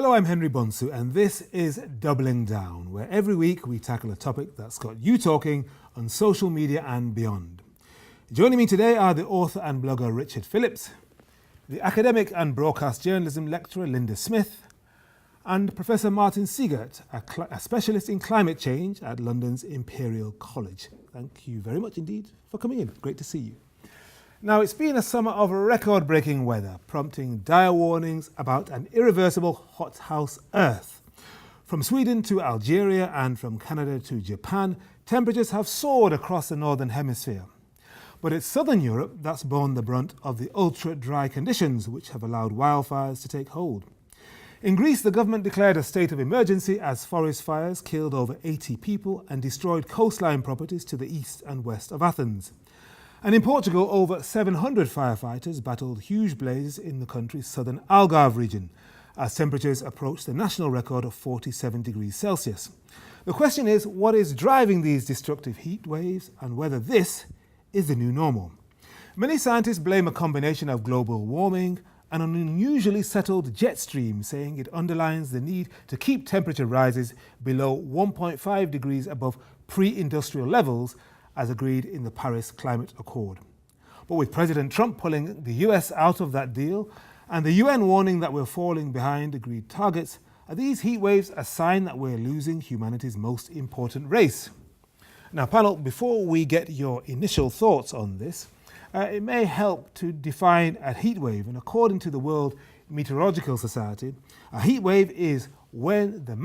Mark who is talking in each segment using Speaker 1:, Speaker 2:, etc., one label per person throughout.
Speaker 1: Hello, I'm Henry Bonsu, and this is Doubling Down, where every week we tackle a topic that's got you talking on social media and beyond. Joining me today are the author and blogger Richard Phillips, the academic and broadcast journalism lecturer Linda Smith, and Professor Martin Siegert, a specialist in climate change at London's Imperial College. Thank you very much indeed for coming in. Great to see you. Now, it's been a summer of record-breaking weather, prompting dire warnings about an irreversible hothouse Earth. From Sweden to Algeria and from Canada to Japan, temperatures have soared across the northern hemisphere. But it's southern Europe that's borne the brunt of the ultra-dry conditions which have allowed wildfires to take hold. In Greece, the government declared a state of emergency as forest fires killed over 80 people and destroyed coastline properties to the east and west of Athens. And in Portugal, over 700 firefighters battled huge blazes in the country's southern Algarve region, as temperatures approached the national record of 47 degrees Celsius. The question is, what is driving these destructive heat waves and whether this is the new normal? Many scientists blame a combination of global warming and an unusually settled jet stream, saying it underlines the need to keep temperature rises below 1.5 degrees above pre-industrial levels, as agreed in the Paris Climate Accord. But with President Trump pulling the US out of that deal and the UN warning that we're falling behind agreed targets, are these heat waves a sign that we're losing humanity's most important race? Now, panel, before we get your initial thoughts on this, it may help to define a heat wave. And according to the World Meteorological Society, a heat wave is when the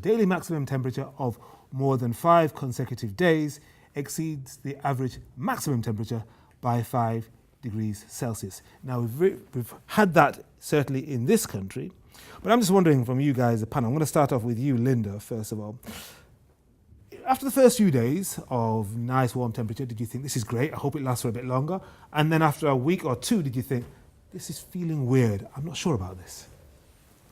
Speaker 1: daily maximum temperature of more than 5 consecutive days exceeds the average maximum temperature by 5 degrees Celsius. Now, we've had that certainly in this country, but I'm just wondering from you guys, the panel, I'm going to start off with you, Linda, first of all. After the first few days of nice warm temperature, did you think this is great? I hope it lasts for a bit longer. And then after a week or two, did you think this is feeling weird? I'm not sure about this.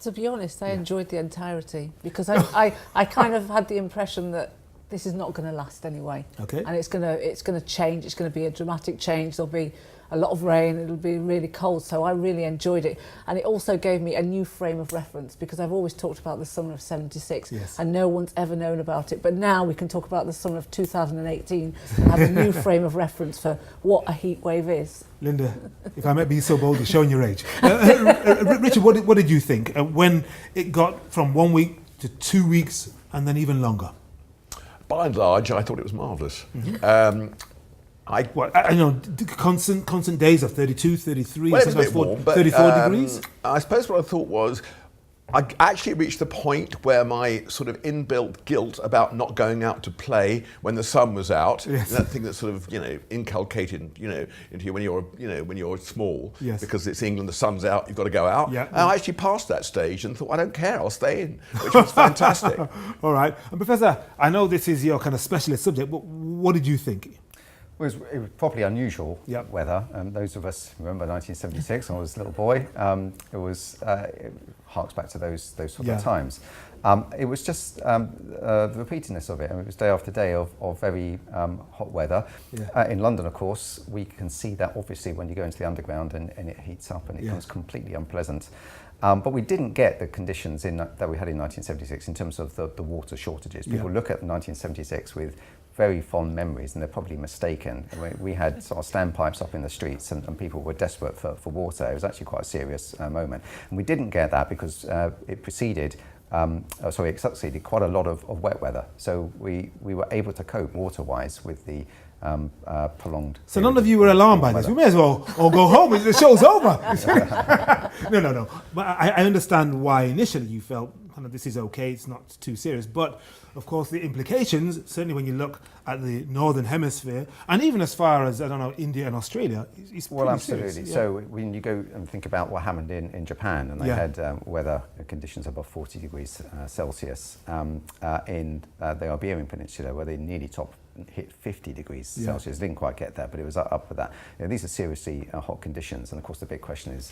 Speaker 2: To be honest, I enjoyed the entirety because I kind of had the impression that this is not going to last anyway.
Speaker 1: Okay.
Speaker 2: And it's going to change. It's going to be a dramatic change. There'll be a lot of rain. It'll be really cold. So I really enjoyed it. And it also gave me a new frame of reference because I've always talked about the summer of 76
Speaker 1: yes.
Speaker 2: and no one's ever known about it. But now we can talk about the summer of 2018 and have a new frame of reference for what a heat wave is.
Speaker 1: Linda, if I might be so bold, you're showing your age. Richard, what did you think when it got from 1 week to 2 weeks and then even longer?
Speaker 3: By and large, I thought it was marvellous.
Speaker 1: Mm-hmm. Constant days of 32, 33,
Speaker 3: well, it was a bit warm, but,
Speaker 1: 34 degrees?
Speaker 3: I suppose what I thought was, I actually reached the point where my sort of inbuilt guilt about not going out to play when the sun was out,
Speaker 1: yes.
Speaker 3: that thing that's sort of, inculcated, into you when you're small,
Speaker 1: yes.
Speaker 3: because it's England, the sun's out, you've got to go out.
Speaker 1: Yeah.
Speaker 3: And I actually passed that stage and thought, I don't care, I'll stay in, which was fantastic.
Speaker 1: All right. And Professor, I know this is your kind of specialist subject, but what did you think?
Speaker 4: It was probably unusual weather. Those of us remember 1976, when I was a little boy. It harks back to those sort of times. It was just the repeatedness of it. It was day after day of very hot weather. Yeah. In London, of course, we can see that obviously when you go into the underground and it heats up and it becomes completely unpleasant. But we didn't get the conditions that we had in 1976 in terms of the water shortages. People look at 1976 with very fond memories, and they're probably mistaken. We had sort of standpipes up in the streets and people were desperate for water. It was actually quite a serious moment. And we didn't get that because it succeeded quite a lot of wet weather. So we were able to cope water-wise with the prolonged.
Speaker 1: So none of you were alarmed by this. We may as well all go home. The show's over. No. But I understand why initially you felt kind of this is okay. It's not too serious. But of course, the implications, certainly when you look at the northern hemisphere, and even as far as India and Australia, is
Speaker 4: well, absolutely.
Speaker 1: Serious.
Speaker 4: So when you go and think about what happened in Japan, and they had weather conditions above 40 degrees Celsius in the Iberian Peninsula, where they nearly hit 50 degrees Celsius. Didn't quite get there, but it was up with that. These are seriously hot conditions, and of course the big question is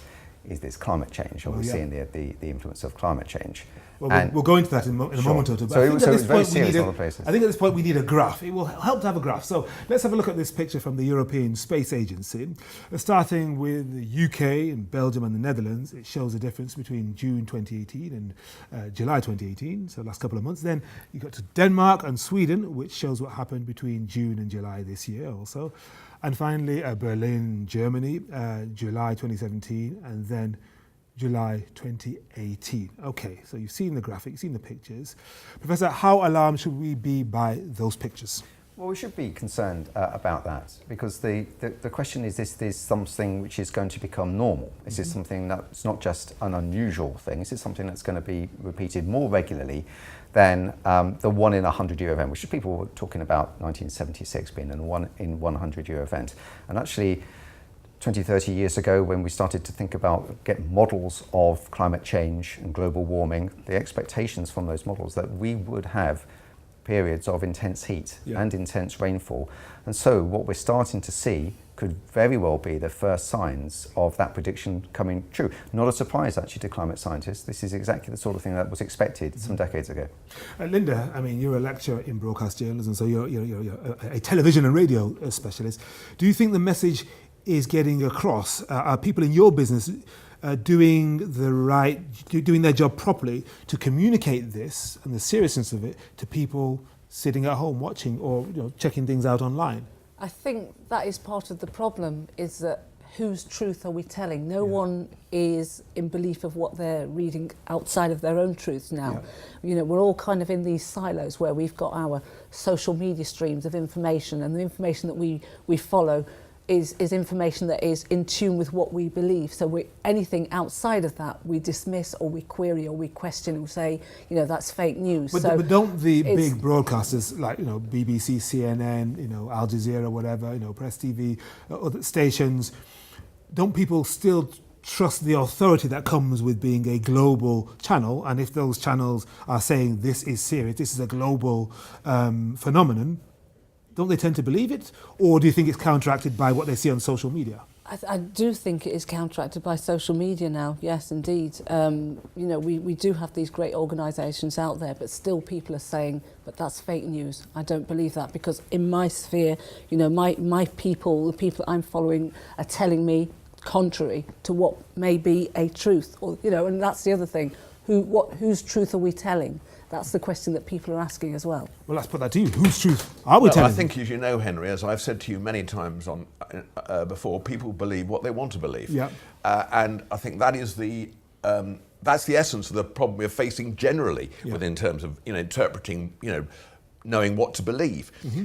Speaker 4: is this climate change? Are we seeing the influence of climate change?
Speaker 1: Well, we'll go into that in a moment or two. But
Speaker 4: So it's very serious in other places.
Speaker 1: I think at this point we need a graph. It will help to have a graph. So let's have a look at this picture from the European Space Agency. Starting with the UK and Belgium and the Netherlands, it shows the difference between June 2018 and July 2018, so the last couple of months. Then you got to Denmark and Sweden, which shows what happened between June and July this year also. And finally, Berlin, Germany, July 2017, and then July 2018. Okay, so you've seen the graphic, you've seen the pictures. Professor, how alarmed should we be by those pictures?
Speaker 4: Well, we should be concerned about that, because the question is, this something which is going to become normal? Is this something that's not just an unusual thing? Is it something that's going to be repeated more regularly than the 1 in 100-year event, which people were talking about 1976 being a 1 in 100-year event? And actually, 20, 30 years ago, when we started to think about get models of climate change and global warming, the expectations from those models that we would have periods of intense heat and intense rainfall. And so what we're starting to see could very well be the first signs of that prediction coming true. Not a surprise, actually, to climate scientists. This is exactly the sort of thing that was expected some decades ago.
Speaker 1: Linda, I mean, you're a lecturer in broadcast journalism, so you're a television and radio specialist. Do you think the message is getting across? Are people in your business doing their job properly to communicate this and the seriousness of it to people sitting at home watching or checking things out online?
Speaker 2: I think that is part of the problem, is that whose truth are we telling? No one is in belief of what they're reading outside of their own truths now. We're all kind of in these silos where we've got our social media streams of information, and the information that we follow is information that is in tune with what we believe. So anything outside of that we dismiss or we query or we question and say, that's fake news.
Speaker 1: But don't the big broadcasters like BBC, CNN, Al Jazeera, whatever, Press TV, other stations, don't people still trust the authority that comes with being a global channel? And if those channels are saying this is serious, this is a global phenomenon, don't they tend to believe it? Or do you think it's counteracted by what they see on social media?
Speaker 2: I do think it is counteracted by social media now, yes, indeed. We do have these great organisations out there, but still people are saying, but that's fake news. I don't believe that, because in my sphere, my people, the people I'm following, are telling me contrary to what may be a truth. Or, and that's the other thing. Whose truth are we telling? That's the question that people are asking as well.
Speaker 1: Well, let's put that to you. Whose truth are we telling?
Speaker 3: I think, as you know, Henry, as I've said to you many times before, people believe what they want to believe. Yeah. And I think that is that's the essence of the problem we're facing generally in terms of interpreting, knowing what to believe. Mm-hmm.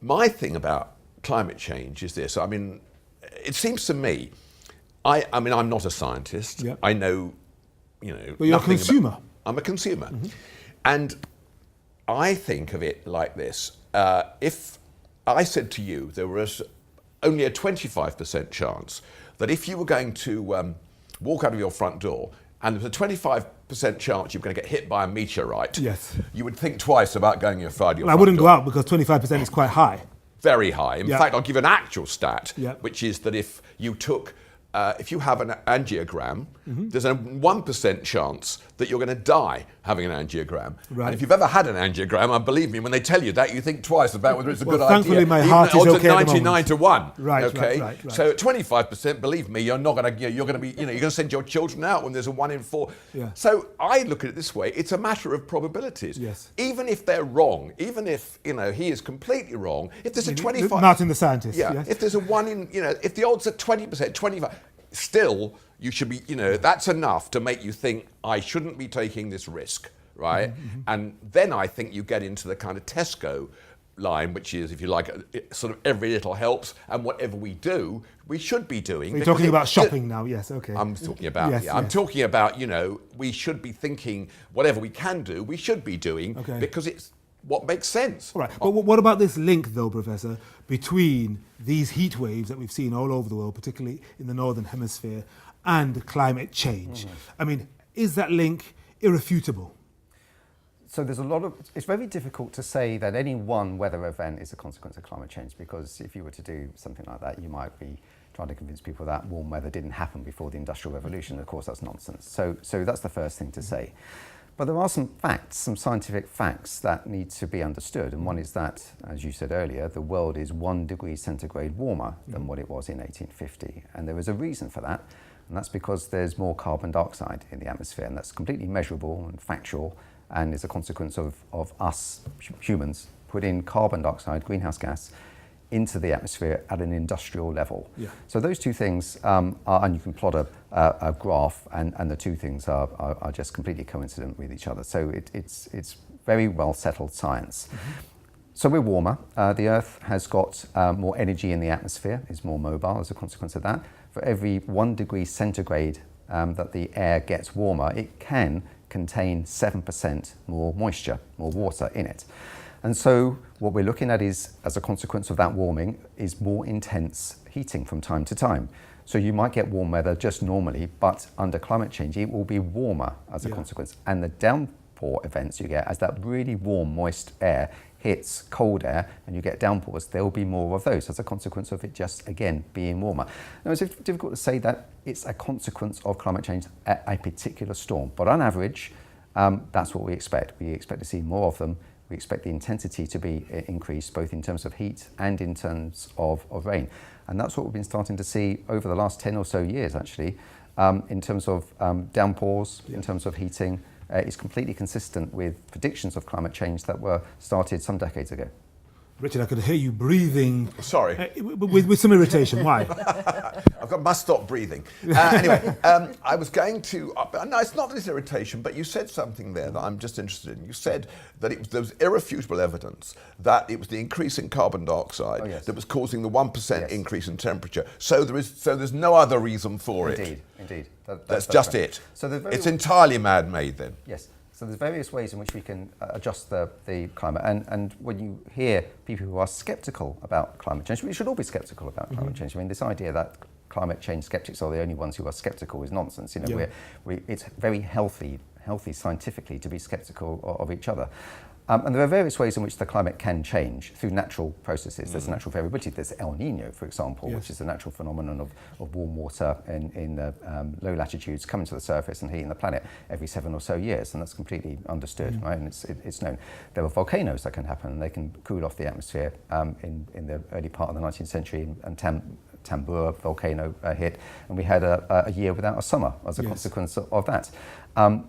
Speaker 3: My thing about climate change is this. I mean, it seems to me, I mean, I'm not a scientist. Yeah. I know,
Speaker 1: But you're a consumer.
Speaker 3: I'm a consumer. Mm-hmm. And I think of it like this. If I said to you there was only a 25% chance that if you were going to walk out of your front door and there was a 25% chance you were going to get hit by a meteorite, you would think twice about going outside your front door.
Speaker 1: I wouldn't go out because 25% is quite high.
Speaker 3: Very high. In fact, I'll give an actual stat, which is that if you took if you have an angiogram, there's a 1% chance that you're going to die having an angiogram. Right. And if you've ever had an angiogram, believe me, when they tell you that, you think twice about whether it's a good idea.
Speaker 1: Thankfully, my heart is okay at the moment.
Speaker 3: 99 to 1.
Speaker 1: Right,
Speaker 3: okay?
Speaker 1: Right.
Speaker 3: So at 25%, believe me, you're not going to, you're going to be, you're going to send your children out when there's a 1 in 4. Yeah. So I look at it this way: it's a matter of probabilities. Yes. Even if they're wrong, even if he is completely wrong, if there's a 25,
Speaker 1: Martin the scientist.
Speaker 3: Yeah. Yes. If there's a 1 in, if the odds are 20%, 25. Still, you should be, that's enough to make you think, I shouldn't be taking this risk, right? Mm-hmm. And then I think you get into the kind of Tesco line, which is, if you like, sort of every little helps, and whatever we do, we should be doing.
Speaker 1: So you're talking about shopping now, yes, okay.
Speaker 3: I'm talking about, I'm talking about, we should be thinking whatever we can do, we should be doing, because it's what makes sense.
Speaker 1: All right, but what about this link, though, Professor, between these heat waves that we've seen all over the world, particularly in the Northern Hemisphere, and climate change? Mm-hmm. I mean, is that link irrefutable?
Speaker 4: So there's it's very difficult to say that any one weather event is a consequence of climate change, because if you were to do something like that, you might be trying to convince people that warm weather didn't happen before the Industrial Revolution. Of course, that's nonsense. So that's the first thing to say. But there are some facts, some scientific facts that need to be understood. And one is that, as you said earlier, the world is 1 degree centigrade warmer than what it was in 1850. And there is a reason for that. And that's because there's more carbon dioxide in the atmosphere. And that's completely measurable and factual, and is a consequence of us humans putting carbon dioxide, greenhouse gas, into the atmosphere at an industrial level. Yeah. So those two things are, and you can plot a graph, and the two things are just completely coincident with each other. So it's very well settled science. So we're warmer. The Earth has got more energy in the atmosphere, is more mobile as a consequence of that. For every 1 degree centigrade that the air gets warmer, it can contain 7% more moisture, more water in it. And so what we're looking at is, as a consequence of that warming, is more intense heating from time to time. So you might get warm weather just normally, but under climate change, it will be warmer as a consequence. And the downpour events you get, as that really warm, moist air hits cold air and you get downpours, there will be more of those as a consequence of it just, again, being warmer. Now, it's difficult to say that it's a consequence of climate change at a particular storm, but on average, that's what we expect. We expect to see more of them. We expect the intensity to be increased, both in terms of heat and in terms of rain. And that's what we've been starting to see over the last 10 or so years, actually, in terms of downpours, in terms of heating. It's completely consistent with predictions of climate change that were started some decades ago.
Speaker 1: Richard, I could hear you breathing.
Speaker 3: Sorry.
Speaker 1: With some irritation. Why?
Speaker 3: Must stop breathing. Anyway, I was going to, no, it's not this irritation, but you said something there that I'm just interested in. You said that there was irrefutable evidence that it was the increase in carbon dioxide that was causing the 1% increase in temperature. So there's no other reason for it.
Speaker 4: Indeed.
Speaker 3: That's just right. It. So it's entirely man-made then.
Speaker 4: Yes. So there's various ways in which we can adjust the climate. And when you hear people who are sceptical about climate change, we should all be sceptical about climate change. I mean, this idea that climate change skeptics are the only ones who are sceptical is nonsense. You know, it's very healthy scientifically to be sceptical of each other. And there are various ways in which the climate can change through natural processes. There's natural variability. There's El Nino, for example, which is the natural phenomenon of warm water in the low latitudes coming to the surface and heating the planet every 7 or so years, and that's completely understood, right? And it's known. There are volcanoes that can happen, and they can cool off the atmosphere in the early part of the 19th century, and Tambora volcano hit, and we had a year without a summer as a consequence of that.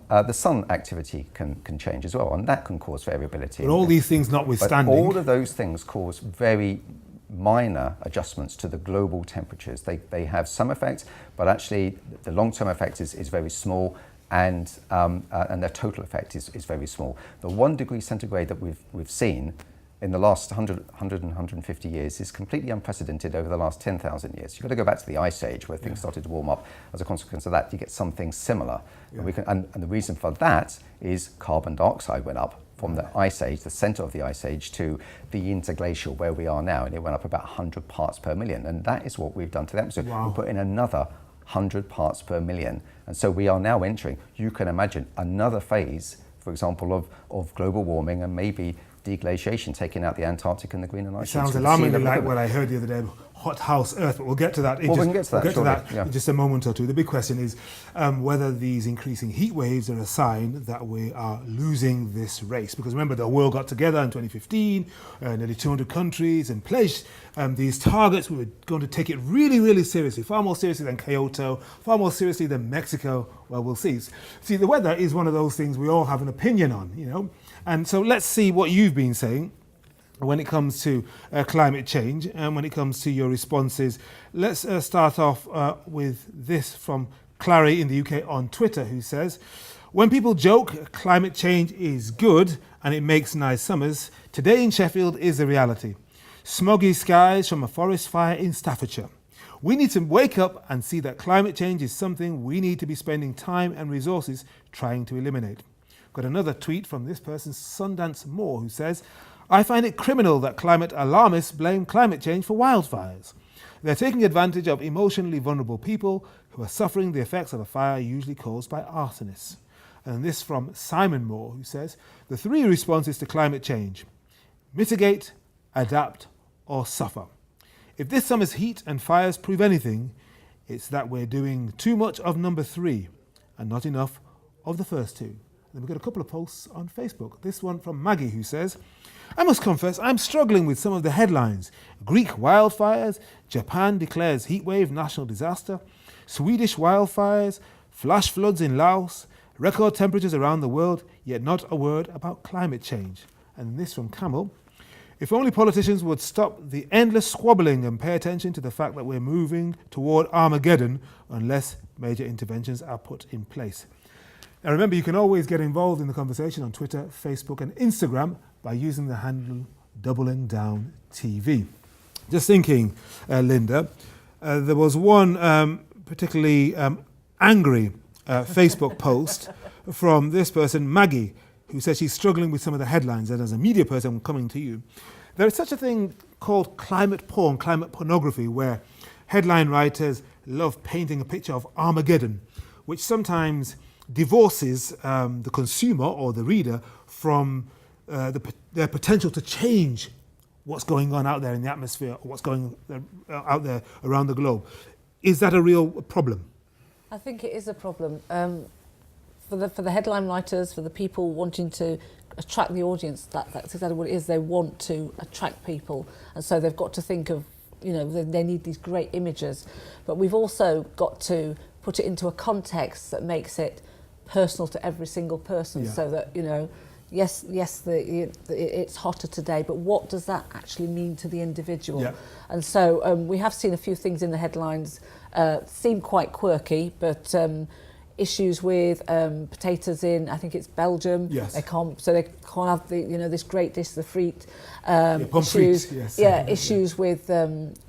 Speaker 4: The sun activity can change as well, and that can cause variability.
Speaker 1: But all these things notwithstanding,
Speaker 4: all of those things cause very minor adjustments to the global temperatures. They have some effect, but actually the long-term effect is very small, and their total effect is very small. The 1 degree centigrade that we've seen in the last 100 and 150 years is completely unprecedented over the last 10,000 years. You've got to go back to the Ice Age where things started to warm up. As a consequence of that, you get something similar. And the reason for that is carbon dioxide went up from the Ice Age, the center of the Ice Age, to the interglacial where we are now, and it went up about 100 parts per million. And that is what we've done to the atmosphere. We put in another 100 parts per million. And so we are now entering, you can imagine, another phase, for example, of global warming, and maybe deglaciation, taking out the Antarctic and the Greenland ice sheets.
Speaker 1: It sounds alarmingly like what I heard the other day, hothouse Earth, but we'll get to that.
Speaker 4: We can get to that
Speaker 1: in just a moment or two. The big question is whether these increasing heat waves are a sign that we are losing this race. Because remember, the world got together in 2015, nearly 200 countries, and pledged these targets. We were going to take it really, really seriously, far more seriously than Kyoto, far more seriously than Mexico. Well, we'll see. See, the weather is one of those things we all have an opinion on, you know. And so let's see what you've been saying when it comes to climate change and when it comes to your responses. Let's start off with this from Clary in the UK on Twitter, who says, when people joke climate change is good and it makes nice summers, today in Sheffield is the reality. Smoggy skies from a forest fire in Staffordshire. We need to wake up and see that climate change is something we need to be spending time and resources trying to eliminate. Got another tweet from this person, Sundance Moore, who says, I find it criminal that climate alarmists blame climate change for wildfires. They're taking advantage of emotionally vulnerable people who are suffering the effects of a fire usually caused by arsonists. And this from Simon Moore, who says, the 3 responses to climate change: mitigate, adapt, or suffer. If this summer's heat and fires prove anything, it's that we're doing too much of number 3 and not enough of the first 2. Then we've got a couple of posts on Facebook. This one from Maggie, who says, I must confess I'm struggling with some of the headlines. Greek wildfires, Japan declares heatwave national disaster, Swedish wildfires, flash floods in Laos, record temperatures around the world, yet not a word about climate change. And this from Camel, if only politicians would stop the endless squabbling and pay attention to the fact that we're moving toward Armageddon unless major interventions are put in place. Now remember, you can always get involved in the conversation on Twitter, Facebook and Instagram by using the handle DoublingDownTV. Just thinking, Linda, there was one particularly angry Facebook post from this person, Maggie, who says she's struggling with some of the headlines, and as a media person, I'm coming to you. There is such a thing called climate porn, climate pornography, where headline writers love painting a picture of Armageddon, which sometimes divorces the consumer or the reader from their potential to change what's going on out there in the atmosphere, or what's going out there around the globe. Is that a real problem?
Speaker 2: I think it is a problem. For the headline writers, for the people wanting to attract the audience, that's exactly what it is. They want to attract people, and so they've got to think of, they need these great images. But we've also got to put it into a context that makes it personal to every single person, so that, yes, it's hotter today, but what does that actually mean to the individual? Yeah. And so we have seen a few things in the headlines seem quite quirky, but issues with potatoes in, I think it's Belgium. Yes. They can't have this great dish, the frite. Issues, yes. Issues with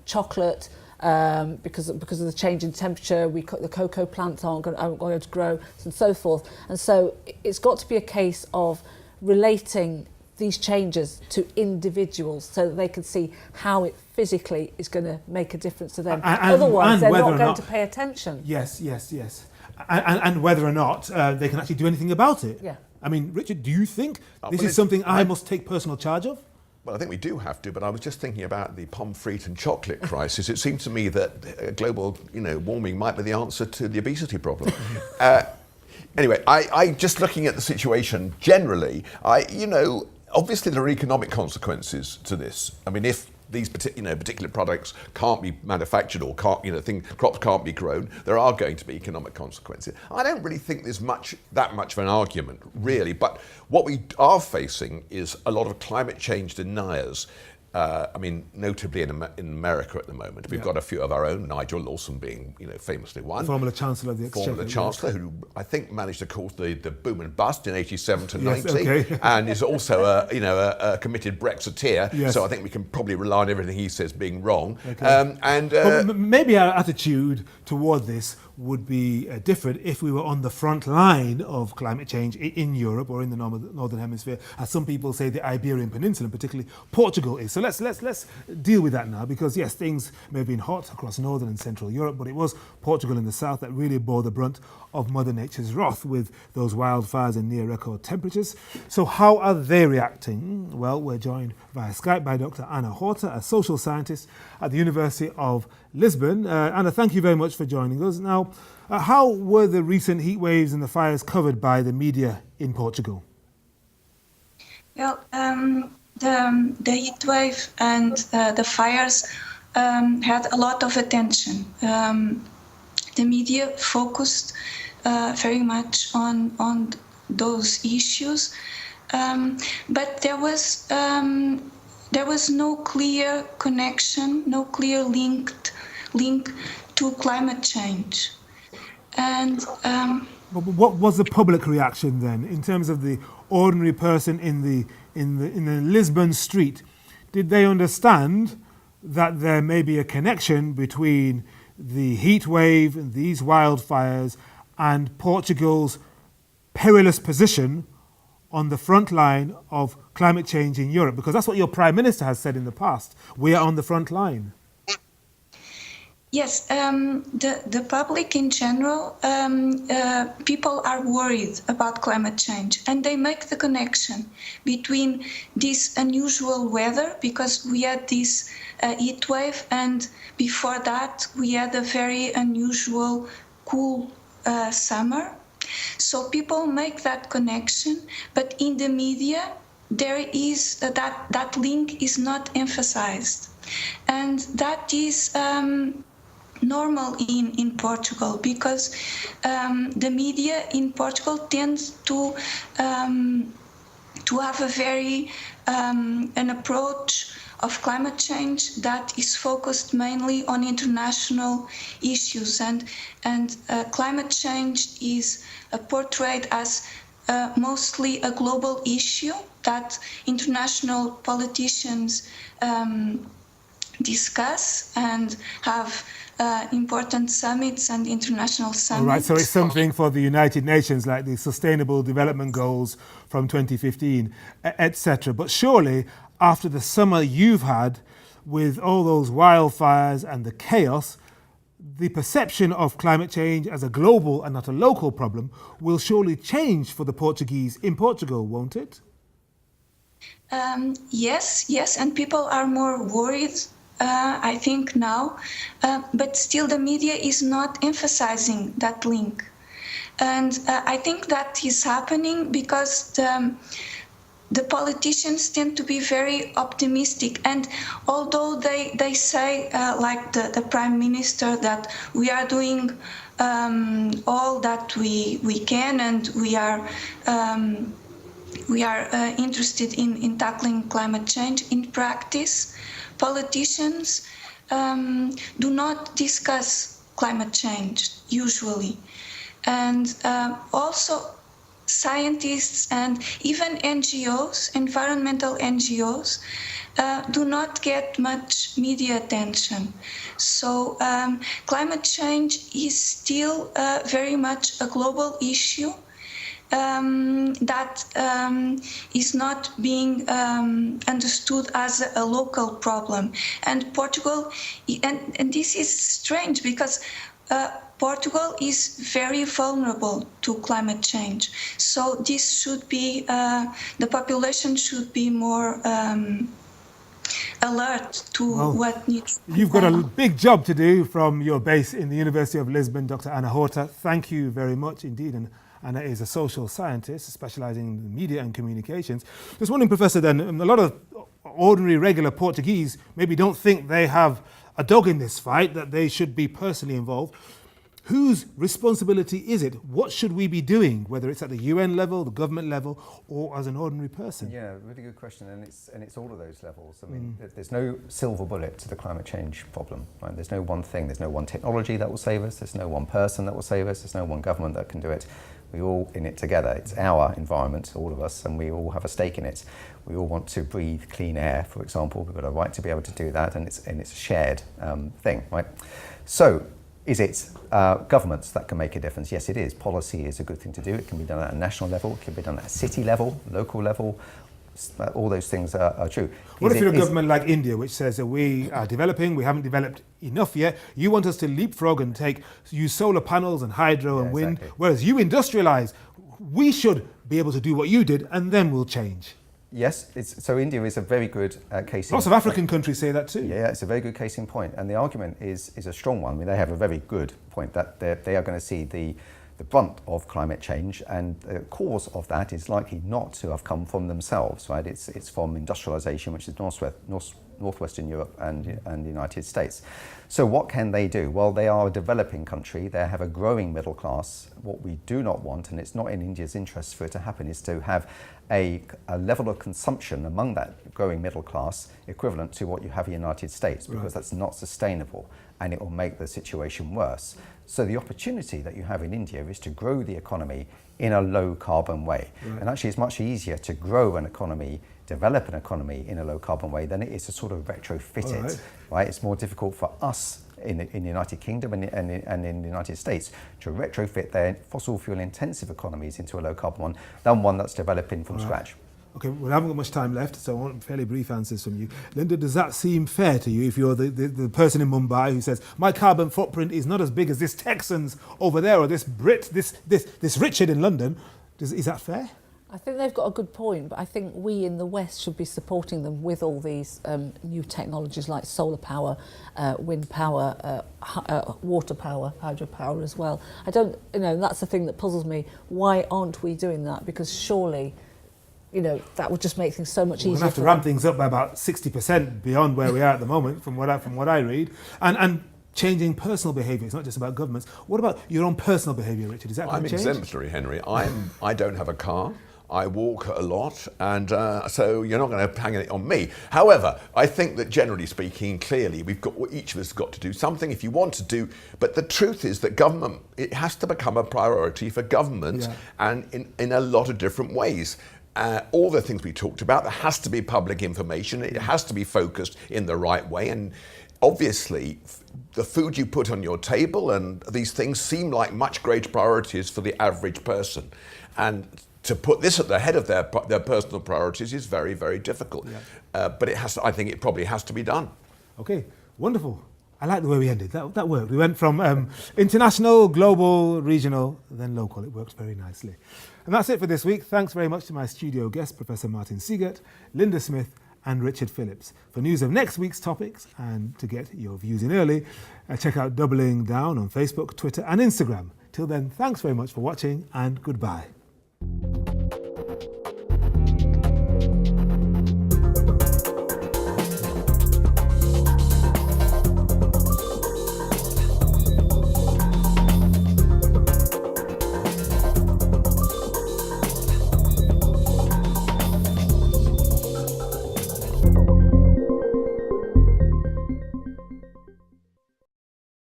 Speaker 2: chocolate. Because of the change in temperature, the cocoa plants aren't going to grow, and so forth. And so it's got to be a case of relating these changes to individuals so that they can see how it physically is going to make a difference to them. Otherwise, they're not going to pay attention.
Speaker 1: Yes. And whether or not they can actually do anything about it. Yeah. I mean, Richard, do you think this is something I must take personal charge of?
Speaker 3: Well, I think we do have to, but I was just thinking about the pommes frites and chocolate crisis. It seems to me that global, warming might be the answer to the obesity problem. Anyway, I just looking at the situation generally, obviously there are economic consequences to this. I mean, if these particular products can't be manufactured or crops can't be grown, there are going to be economic consequences. I don't really think there's that much of an argument, really. But what we are facing is a lot of climate change deniers. Notably in America at the moment, we've got a few of our own. Nigel Lawson being, famously one.
Speaker 1: Former Chancellor of the Exchequer.
Speaker 3: Former Chancellor, who I think managed to cause the boom and bust in 87 to 90, and is also a committed Brexiteer. Yes. So I think we can probably rely on everything he says being wrong. Okay.
Speaker 1: Maybe our attitude toward this would be different if we were on the front line of climate change in Europe or in the Northern Hemisphere, as some people say the Iberian Peninsula, particularly Portugal, is. So let's deal with that now, because yes, things may have been hot across Northern and Central Europe, but it was Portugal in the south that really bore the brunt of Mother Nature's wrath with those wildfires and near record temperatures. So how are they reacting? Well, we're joined via Skype by Dr. Anna Horta, a social scientist at the University of Lisbon. Anna, thank you very much for joining us. Now, how were the recent heat waves and the fires covered by the media in Portugal?
Speaker 5: Well, the heat wave and the fires had a lot of attention. The media focused very much on those issues, but there was no clear connection, no clear link to climate change. And
Speaker 1: what was the public reaction then, in terms of the ordinary person in the Lisbon street? Did they understand that there may be a connection between the heat wave and these wildfires and Portugal's perilous position on the front line of climate change in Europe? Because that's what your Prime Minister has said in the past. We are on the front line.
Speaker 5: Yes, the public in general, people are worried about climate change, and they make the connection between this unusual weather, because we had this heat wave, and before that we had a very unusual cool summer. So people make that connection, but in the media there is that link is not emphasized, and that is normal in Portugal, because the media in Portugal tends to have a very an approach of climate change that is focused mainly on international issues, and climate change is portrayed as mostly a global issue that international politicians discuss and have important summits and international summits.
Speaker 1: All right, so it's something for the United Nations, like the Sustainable Development Goals from 2015, etc. But surely, after the summer you've had, with all those wildfires and the chaos, the perception of climate change as a global and not a local problem will surely change for the Portuguese in Portugal, won't it?
Speaker 5: Yes, and people are more worried, I think, now, but still the media is not emphasizing that link. And I think that is happening because the politicians tend to be very optimistic, and although they say, like the Prime Minister, that we are doing all that we can, and we are interested in tackling climate change, in practice, politicians do not discuss climate change usually. And also scientists and even NGOs, environmental NGOs, do not get much media attention. So climate change is still very much a global issue that is not being understood as a local problem. And Portugal, and this is strange because Portugal is very vulnerable to climate change. So this should be, the population should be more alert to what needs to be
Speaker 1: You've got a
Speaker 5: done.
Speaker 1: big job to do from your base in the University of Lisbon, Dr. Ana Horta. Thank you very much indeed. And Ana is a social scientist specializing in media and communications. Just wondering, Professor, then, a lot of ordinary, regular Portuguese maybe don't think they have a dog in this fight, that they should be personally involved. Whose responsibility is it? What should we be doing, whether it's at the UN level, the government level, or as an ordinary person?
Speaker 4: Yeah, really good question, and it's all of those levels. I mean, there's no silver bullet to the climate change problem. Right? There's no one thing. There's no one technology that will save us. There's no one person that will save us. There's no one government that can do it. We're all in it together. It's our environment, all of us, and we all have a stake in it. We all want to breathe clean air, for example. We've got a right to be able to do that, and it's a shared thing, right? So, is it governments that can make a difference? Yes, it is. Policy is a good thing to do. It can be done at a national level. It can be done at a city level, local level. All those things are true.
Speaker 1: What if you're a government like India, which says that we are developing, we haven't developed enough yet, you want us to leapfrog and use solar panels and hydro and wind,
Speaker 4: exactly.
Speaker 1: whereas you industrialise, we should be able to do what you did and then we'll change.
Speaker 4: Yes, so India is a very good case in point.
Speaker 1: Lots of African countries say that too.
Speaker 4: Yeah, it's a very good case in point, and the argument is a strong one. I mean, they have a very good point that they are going to see the brunt of climate change, and the cause of that is likely not to have come from themselves, right? It's from industrialization, which is northwestern Europe and the United States. So what can they do? Well, they are a developing country. They have a growing middle class. What we do not want, and it's not in India's interest for it to happen, is to have a level of consumption among that growing middle class equivalent to what you have in the United States, because that's not sustainable, and it will make the situation worse. So the opportunity that you have in India is to grow the economy in a low carbon way. And actually it's much easier to grow an economy, develop an economy in a low carbon way than it is to sort of retrofit it, right? It's more difficult for us in the United Kingdom and in the United States to retrofit their fossil fuel intensive economies into a low carbon one than one that's developing from scratch.
Speaker 1: Okay, we haven't got much time left, so I want fairly brief answers from you. Linda, does that seem fair to you if you're the person in Mumbai who says, my carbon footprint is not as big as this Texan's over there or this Brit, this Richard in London? Is that fair?
Speaker 2: I think they've got a good point, but I think we in the West should be supporting them with all these new technologies like solar power, wind power, water power, hydropower as well. I don't, that's the thing that puzzles me. Why aren't we doing that? Because surely, that would just make things so much easier.
Speaker 1: We're going to have to ramp things up by about 60% beyond where we are at the moment, from what I read. And changing personal behaviour. It's not just about governments. What about your own personal behaviour, Richard? Is that going to change?
Speaker 3: I'm exemplary, Henry. I don't have a car. I walk a lot, and so you're not going to hang it on me. However, I think that generally speaking, clearly, each of us has got to do something if you want to do. But the truth is that government, it has to become a priority for government, and in a lot of different ways. All the things we talked about, there has to be public information. It has to be focused in the right way, and obviously, the food you put on your table and these things seem like much greater priorities for the average person, and to put this at the head of their personal priorities is very, very difficult. But I think it probably has to be done.
Speaker 1: Okay, wonderful. I like the way we ended. That worked. We went from international, global, regional, then local. It works very nicely. And that's it for this week. Thanks very much to my studio guests, Professor Martin Siegert, Linda Smith, and Richard Phillips. For news of next week's topics and to get your views in early, check out Doubling Down on Facebook, Twitter, and Instagram. Till then, thanks very much for watching, and goodbye.